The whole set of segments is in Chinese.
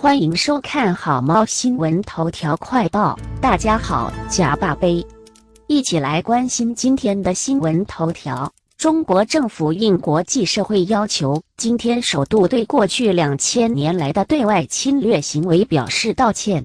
欢迎收看好猫新闻头条快报。大家好，假爸杯，一起来关心今天的新闻头条。中国政府应国际社会要求，今天首度对过去2000年来的对外侵略行为表示道歉。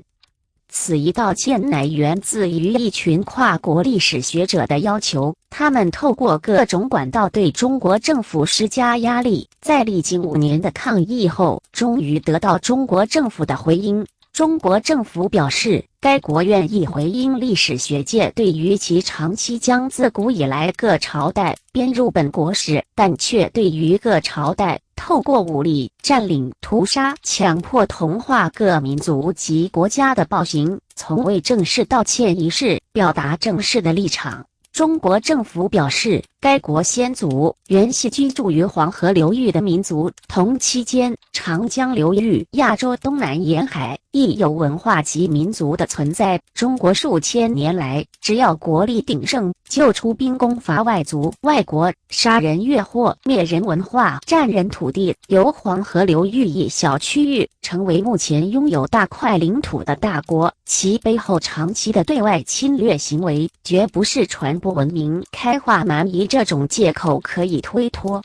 此一道歉乃源自于一群跨国历史学者的要求，他们透过各种管道对中国政府施加压力，在历经5年的抗议后，终于得到中国政府的回应。中国政府表示，该国愿意回应历史学界对于其长期将自古以来各朝代编入本国史，但却对于各朝代透过武力占领、屠杀、强迫同化各民族及国家的暴行，从未正式道歉仪式表达正式的立场。中国政府表示，该国先祖原系居住于黄河流域的民族，同期间长江流域、亚洲东南沿海亦有文化及民族的存在。中国数千年来，只要国力鼎盛，就出兵攻伐外族、外国，杀人越货、灭人文化、占人土地，由黄河流域一小区域成为目前拥有大块领土的大国，其背后长期的对外侵略行为，绝不是传播文明、开化蛮夷这种借口可以推脱。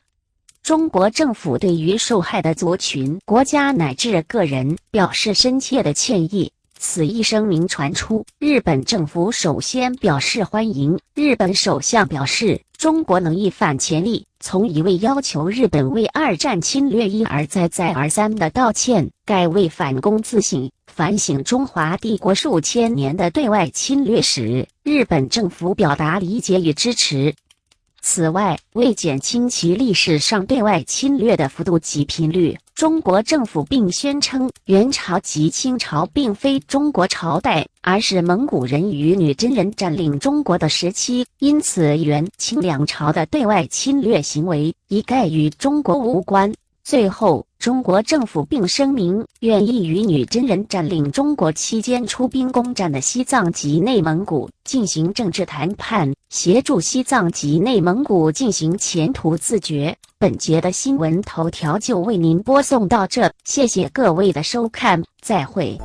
中国政府对于受害的族群、国家乃至个人表示深切的歉意。此一声明传出，日本政府首先表示欢迎。日本首相表示，中国能一反前例，从一味要求日本为2战侵略一而再再而三的道歉，改为反躬自省，反省中华帝国数千年的对外侵略史。日本政府表达理解与支持。此外，为减轻其历史上对外侵略的幅度及频率，中国政府并宣称，元朝及清朝并非中国朝代，而是蒙古人与女真人占领中国的时期，因此元、清两朝的对外侵略行为一概与中国无关。最后，中国政府并声明，愿意与女真人占领中国期间出兵攻占的西藏及内蒙古进行政治谈判，协助西藏及内蒙古进行前途自决。本节的新闻头条就为您播送到这，谢谢各位的收看，再会。